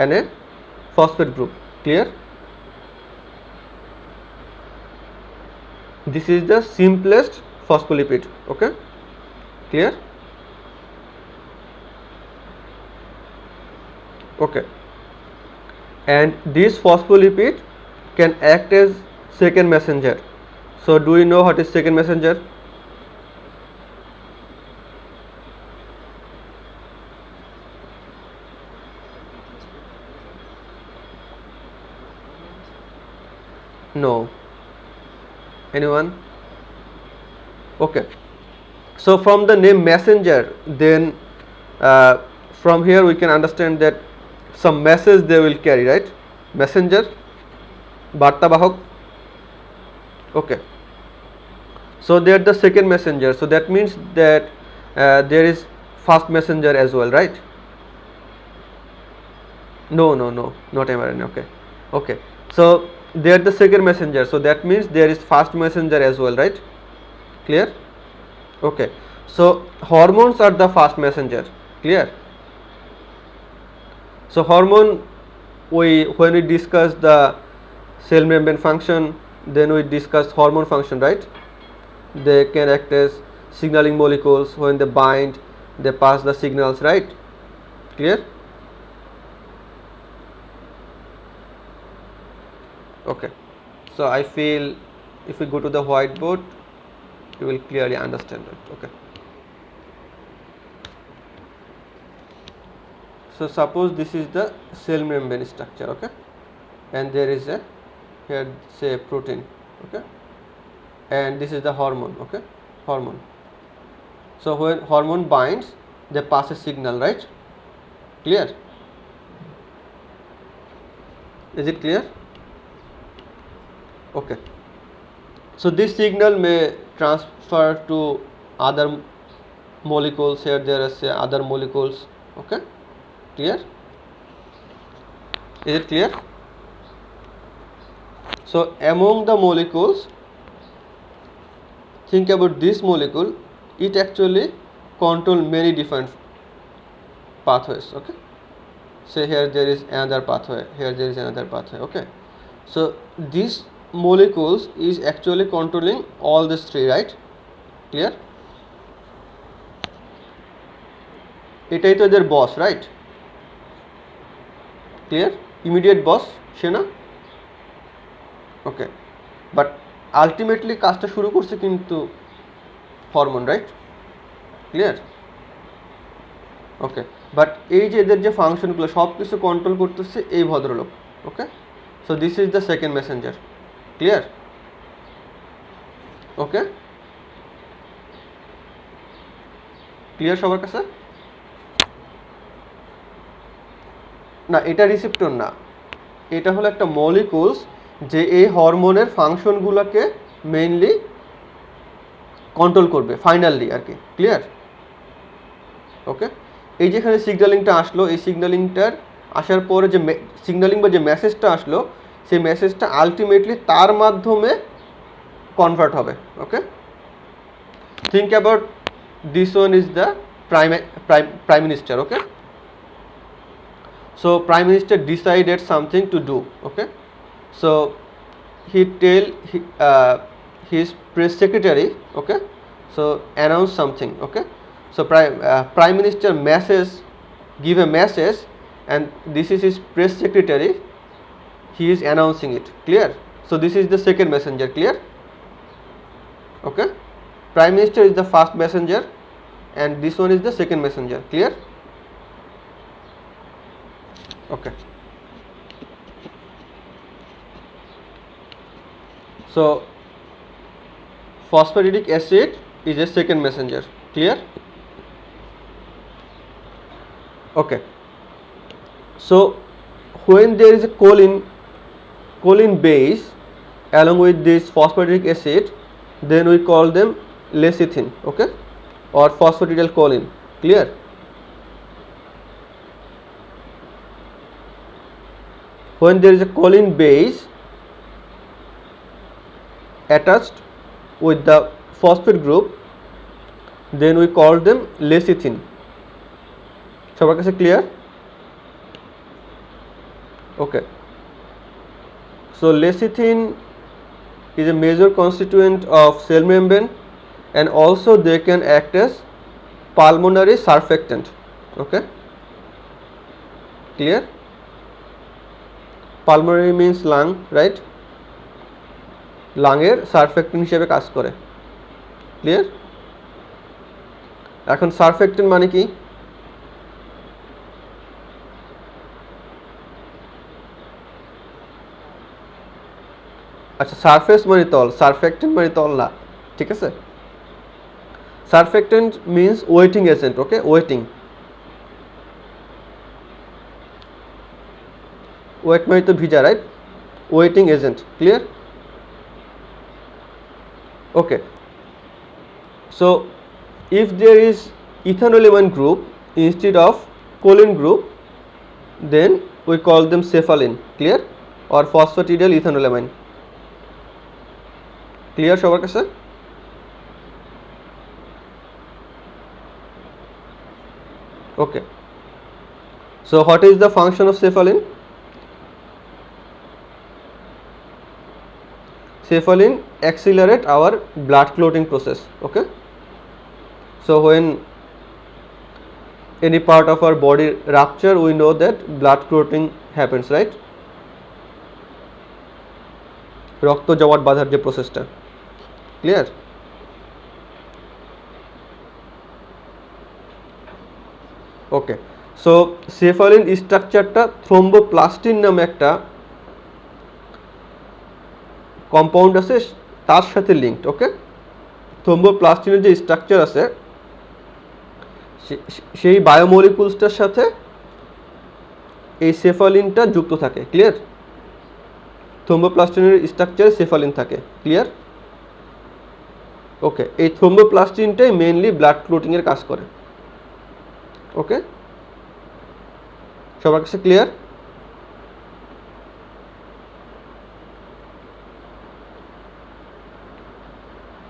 And a phosphate group, clear? This is the simplest phospholipid, okay, clear? Okay, and this phospholipid can act as second messenger. So do you know what is second messenger? No. Anyone? Okay, so from the name messenger, then from here we can understand that some message they will carry, right? Messenger, বার্তাবাহক. Okay, so they are the second messenger, so that means that there is first messenger as well, right? No, not mRNA. Okay, Okay, so they are the second messenger, so that means there is first messenger as well, right? Clear? Okay, so hormones are the first messenger. Clear? So hormone, when we discuss the cell membrane function, then we discuss hormone function, right? They can act as signaling molecules. When they bind, they pass the signals, right? Clear? Okay, so I feel if we go to the whiteboard, you will clearly understand it. Okay, so suppose this is the cell membrane structure, okay, and there is a here say protein, okay, and this is the hormone, okay, hormone. So when hormone binds, they pass a signal, right? Clear? Is it clear? Okay, so this signal may transfer to other molecules. Here there are say other molecules, okay. Clear? Is it clear? So among the molecules, think about this molecule, it actually control many different pathways, okay. Say here there is another pathway, here there is another pathway, okay. So these molecules is actually controlling all these three, right? Clear? এটাই তো এদের বস, right? Clear? Immediate boss সে না? ওকে, but ultimately কাজটা শুরু করছে কিন্তু hormone, right? Clear? Okay, but এই যে এদের যে ফাংশনগুলো সব কিছু কন্ট্রোল করতেছে এই ভদ্রলোক, okay. So this is the second messenger. Clear? Okay, clear সবার কাছে? না, এটা রিসেপ্টর না, এটা হলো একটা মলিকুলস যে এই হরমোনের ফাংশনগুলোকে মেইনলি কন্ট্রোল করবে ফাইনালি আর কি। ক্লিয়ার? ওকে, এই যেখানে সিগন্যালিংটা আসলো, এই সিগন্যালিংটার আসার পরে যে সিগন্যালিং বা যে মেসেজটা আসলো, সেই মেসেজটা আলটিমেটলি তার মাধ্যমে কনভার্ট হবে। Okay, think about this one is the prime minister. Okay, so prime minister decided something to do, okay, so he tell his press secretary, okay, so announce something, okay, so prime minister give a message and this is his press secretary, he is announcing it. Clear? So this is the second messenger. Clear? Okay, prime minister is the first messenger and this one is the second messenger. Clear? Okay, so phosphatidic acid is a second messenger. Clear? Okay, so when there is a choline base along with this phosphatidic acid, then we call them lecithin, okay, or phosphatidylcholine. Clear? When there is a choline base attached with the phosphate group, then we call them lecithin. সবার কাছে clear? Okay, so lecithin is a major constituent of cell membrane and also they can act as pulmonary surfactant. Okay, clear? Pulmonary means lung, right? লাংয়ের surfactant হিসেবে কাজ করে। Clear? এখন surfactant মানে কি? আচ্ছা, সারফেস মানে তল, সারফেক্টেন্ট মানে তল না, ঠিক আছে? Surfactant means wetting agent. Okay, wetting, wet মানে তো ভিজা, right? Wetting agent. Clear? Okay, so if there is ethanolamine group instead of choline group, then we call them cephalin. Clear? or phosphatidyl ethanolamine. Clear সবার কাছে? Okay. So what is the function of cephalin? Cephalin accelerate our blood clotting process. Okay. So when any part of our body rupture, we know that blood clotting happens, right? রক্ত জমাট বাঁধার যে প্রসেসটা, clear? ওকে, so সেফালিন স্ট্রাকচারটা thromboplastin নামে একটা compound আছে তার সাথে লিঙ্কড। ওকে, থ্রোম্বোপ্লাস্টিনের যে স্ট্রাকচার আছে সেই বায়োমলিকুলসটার সাথে এই সেফালিনটা যুক্ত থাকে। ক্লিয়ার? থ্রোম্বোপ্লাস্টিনের স্ট্রাকচারে সেফালিন থাকে। ক্লিয়ার? ওকে, এই থ্রোম্বোপ্লাস্টিনটাই মেইনলি ব্লাড ক্লটিংয়ের কাজ করে। ওকে, সবার কাছে ক্লিয়ার?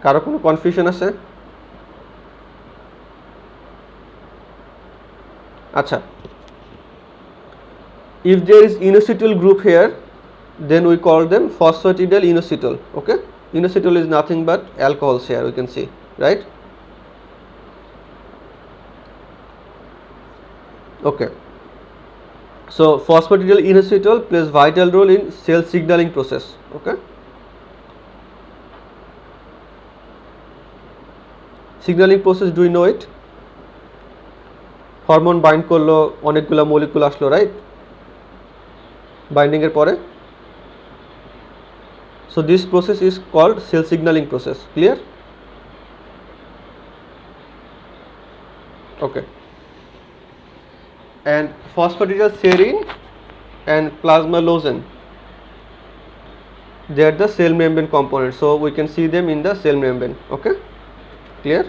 কারো কোনো কনফিউশন আছে? আচ্ছা, if there is inositol group here, then we call them phosphatidyl inositol. Okay, inositol is nothing but alcohols here, we can see, right? Okay, so phosphatidyl inositol plays vital role in cell signaling process. Okay, signaling process, do you know it? Hormone bind করলো, অনেকগুলো molecule আসলো, right? Binding এর পরে, so this process is called cell signaling process. Clear? Okay, and phosphatidyl serine and plasmalogen, they are the cell membrane components, so we can see them in the cell membrane. Okay, clear?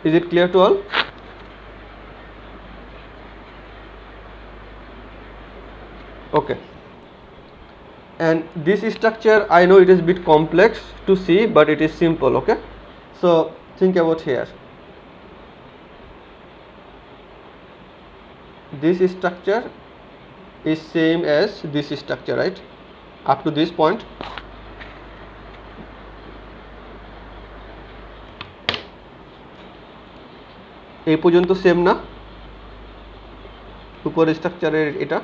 Is it clear to all? Okay, and this structure, I know it is a bit complex to see, but it is simple. Okay, so think about here, this structure is same as this structure, right? Up to this point, এই পর্যন্ত same না? উপরের স্ট্রাকচারের এটার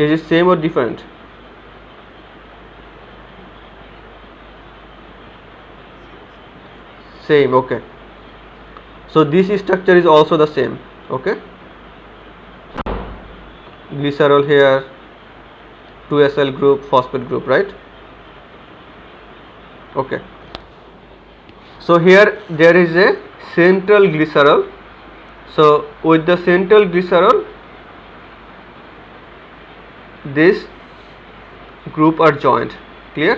is it same or different? Same. Okay, so this structure is also the same. Okay, glycerol here, 2SL group, phosphate group, right? Okay, so here there is a central glycerol, so with the central glycerol this group are joined. Clear?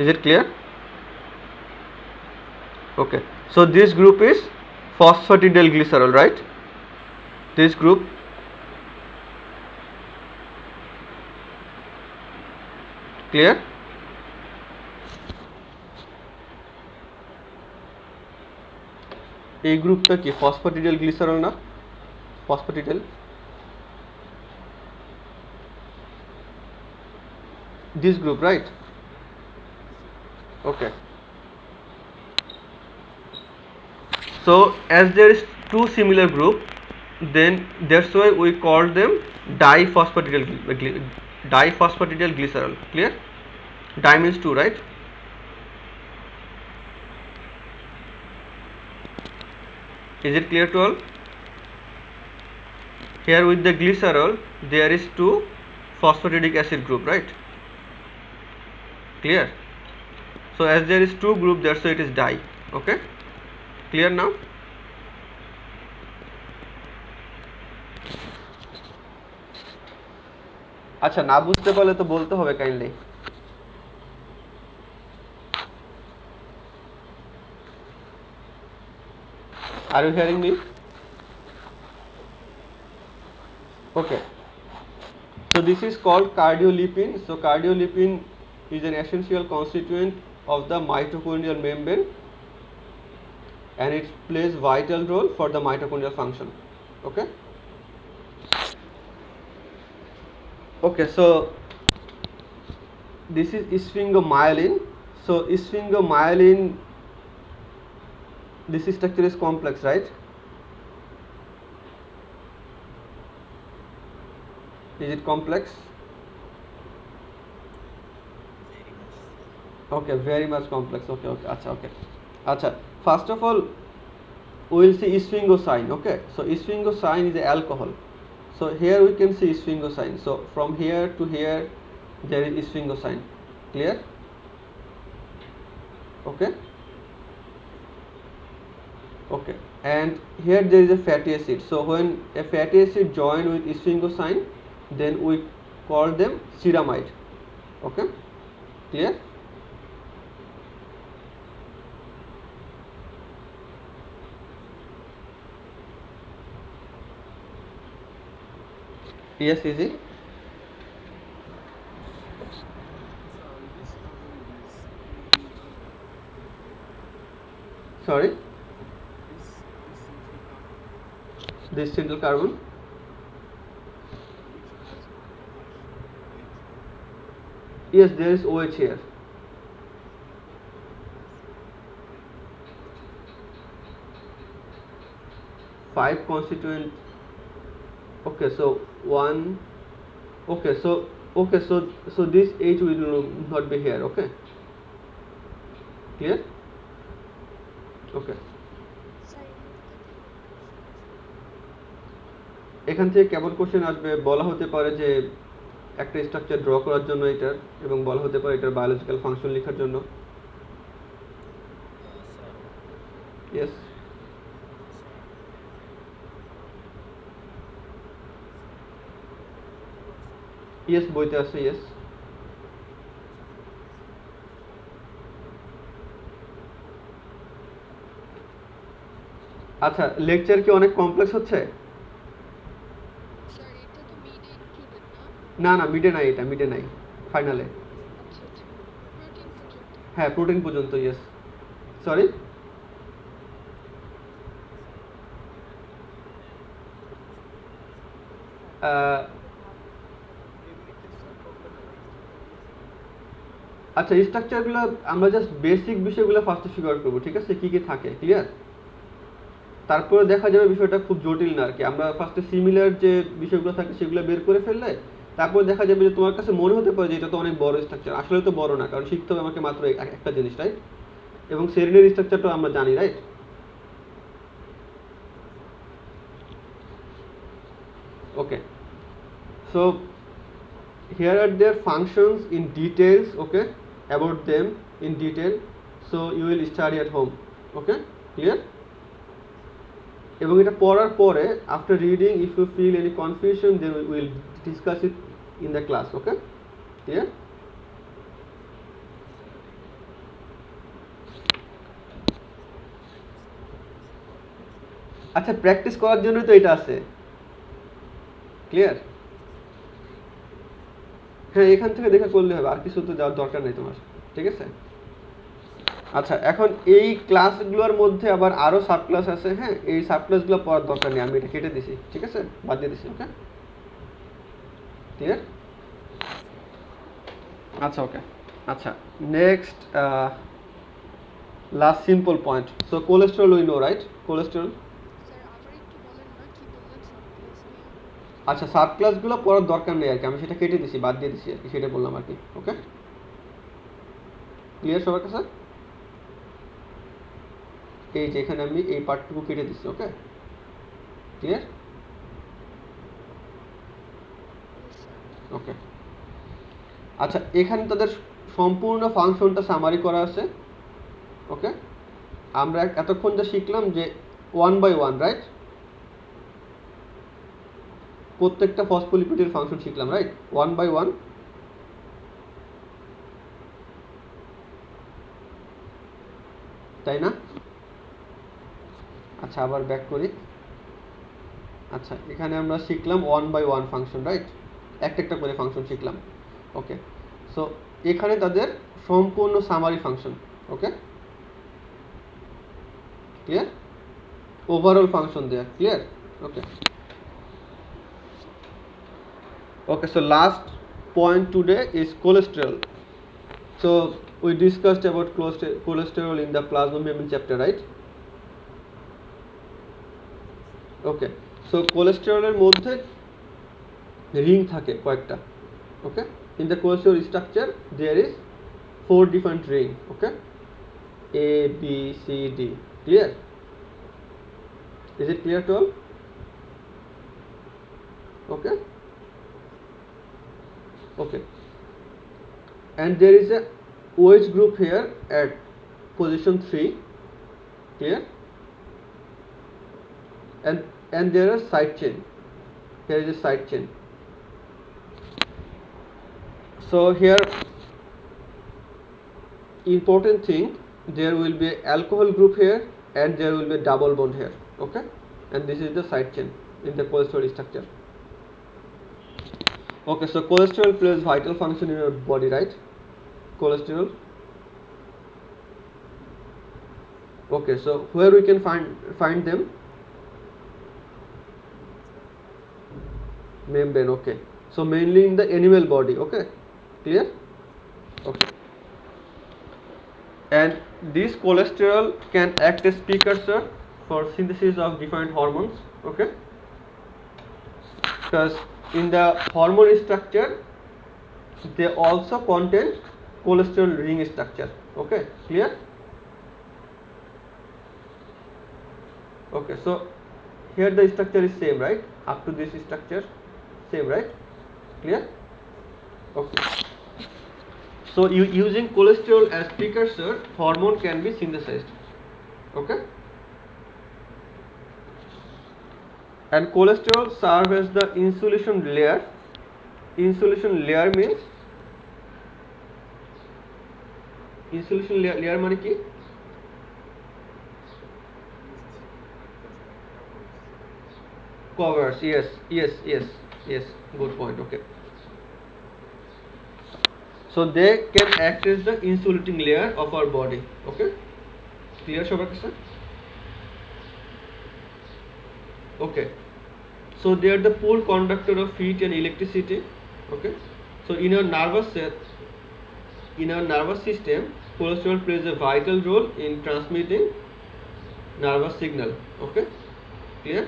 Is it clear? Okay, so this group is phosphatidyl glycerol, right? This group, clear? এই গ্রুপটা কি ফসফেটিডিল glycerol না? ফসফেটিডিল, this group, right? Okay, so as there is two similar group, then that's why we call them diphosphatidylglycerol. Clear? Di means two, right? Is it clear to all? Here with the glycerol there is two phosphatidic acid group, right? Clear? So as there is two group, that's why it is di. Okay, clear now? আচ্ছা, না বুঝতে পারলে তো বলতে হবে kindly. Are you hearing me? Okay. So this is called cardiolipin. So cardiolipin is an essential constituent of the mitochondrial membrane, and it plays vital role for the mitochondrial function. Okay. Okay. So this is sphingomyelin. So sphingomyelin, this structure is complex, right? Is it complex? Okay, very much complex. Okay, okay, acha, okay. Acha. First of all, we will see sphingosine. Okay, so sphingosine is a alcohol. So here we can see sphingosine. So from here to here, there is sphingosine. Clear? Okay. Okay. And here there is a fatty acid. So when a fatty acid join with sphingosine, then we call them ceramide. Okay. Clear? Yes, easy. Sorry. This single carbon. Yes, there is OH here. 5 constituent. Okay, so one. Okay, so this H will not be here. Okay. Clear? Okay. এখান থেকে কেমন question আসবে, বলা হতে পারে যে একটা structure draw করার জন্য এটার, এবং বলা হতে পারে এটার বায়োলজিক্যাল ফাংশন লেখার জন্য। ইয়েস, ইয়েস বইতে আছে, ইয়েস। আচ্ছা, লেকচার কি অনেক কমপ্লেক্স হচ্ছে? না না, মিডে নাই, এটা মিডে নাই, ফাইনালে। হ্যাঁ, প্রোটিন পর্যন্ত, ইয়েস। সরি, আচ্ছা, স্ট্রাকচারগুলো আমরা জাস্ট বেসিক বিষয়গুলো ফার্স্টে ফিগার করবো, ঠিক আছে, কি কি থাকে, ক্লিয়ার? তারপরে দেখা যাবে বিষয়টা খুব জটিল না আর কি। আমরা ফার্স্টে সিমিলার যে বিষয়গুলো থাকে সেগুলো বের করে ফেললে তারপরে দেখা যাবে যে তোমার কাছে মনে হতে পারে যে এটা তো অনেক বড় স্ট্রাকচার, আসলে তো বড় না, কারণ শিখতে হবে আমাকে মাত্র একটা জিনিস, রাইট? এবং সেরেনের স্ট্রাকচারটাও আমরা জানি, right? Okay, so here are their functions in details. Okay, about them in detail, so you will study at home. Okay, clear? এবং এটা পড়ার পরে after reading, if you feel any confusion, then we will discuss it in the class. Okay, clear? আচ্ছা, practice করার জন্যই তো এটা আছে, ক্লিয়ার? হ্যাঁ, এখান থেকে দেখা করলে হবে, আর কিছু তো যাওয়ার দরকার নেই তোমার, ঠিক আছে? আচ্ছা, এখন এই ক্লাসগুলোর মধ্যে আবার আরও সাব ক্লাস আছে। হ্যাঁ, এই সাব ক্লাসগুলো পড়ার দরকার নেই, আমি এটা কেটে দিছি, ঠিক আছে, বাদ দিয়ে দিছি। ওকে, ক্লিয়ার? আচ্ছা, ওকে। আচ্ছা, next, last simple point. So cholesterol we know, right? Cholesterol. আচ্ছা, সাব ক্লাসগুলো পড়ার দরকার নেই আর কি, আমি সেটা কেটে দিছি, বাদ দিয়ে দিছি আর কি, সেটা বললাম আর কি। ওকে, ক্লিয়ার সবার কাছে? এই যে এখানে আমি এই পার্টটুকু কেটে দিচ্ছি। ওকে, ক্লিয়ার? ওকে, আচ্ছা, এখানে তাদের সম্পূর্ণ ফাংশনটা সামারি করা আছে। ওকে, আমরা এতক্ষণ যা শিখলাম যে 1 by 1, রাইট? প্রত্যেকটা ফসফোলিপিডের ফাংশন শিখলাম, রাইট? 1 by 1, তাই না? আচ্ছা আবার ব্যাক করি। আচ্ছা এখানে আমরা শিখলাম 1/1 ফাংশন, রাইট? একটা একটা করে ফাংশন শিখলাম। ওকে, সো এখানে তাদের সম্পূর্ণ সামারি ফাংশন। ওকে, ক্লিয়ার? ওভারঅল ফাংশন দেয়া clear? Okay okay, so last point today is cholesterol. So we discussed about cholesterol in the plasma membrane chapter, right? Okay, so cholesterol এর মধ্যে রিং থাকে কয়েকটা। ওকে, in the cholesterol structure there is 4 different ring. Okay, A B C D. Clear? Is it clear to all? Okay, okay, and there is a OH group here at position 3. Clear? And there are side chain. Here is a side chain. So here important thing, there will be alcohol group here and there will be double bond here. Okay, and this is the side chain in the cholesterol structure. Okay, so cholesterol plays vital function in your body, right? Cholesterol. Okay, so where we can find them? Membrane. Okay, so mainly in the animal body. Okay, clear? Okay, and this cholesterol can act as precursor for synthesis of different hormones. Okay, because in the hormone structure they also contain cholesterol ring structure. Okay, clear? Okay, so here the structure is same, right? Up to this structure same, right? Clear? Okay, so using cholesterol as precursor, hormone can be synthesized. Okay, and cholesterol serve as the insulation layer. Insulation layer means insulation layer মানে কি? Covers. Yes, good point. Okay, so they can act as the insulating layer of our body. Okay, clear সবার কাছে? Okay, so they are the poor conductor of heat and electricity. Okay, so in our nervous system, cholesterol plays a vital role in transmitting nervous signal. Okay, clear?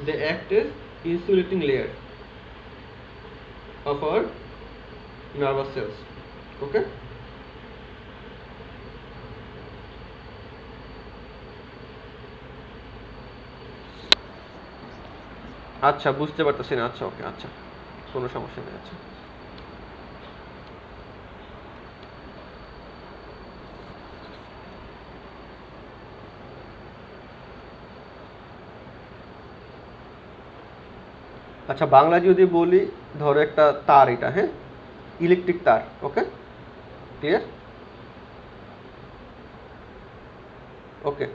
They act as insulating layer of our nervous cells. Okay, আচ্ছা বুঝতে পারতেছি না। আচ্ছা ওকে, আচ্ছা কোনো সমস্যা নেই। আচ্ছা আচ্ছা বাংলা যদি বলি, ধরো একটা তার, এটা হ্যাঁ ইলেকট্রিক তার। Okay, clear? Okay,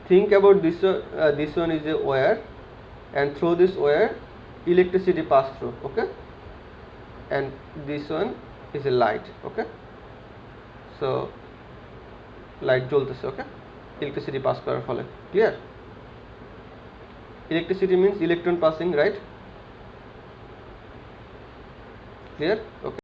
think about this one is a wire, and through this wire electricity pass through. Okay, and this one is a light. Okay, so light জ্বলতেছে। ওকে, electricity pass করার ফলে। Clear? Electricity means electron passing, right? Clear? Okay.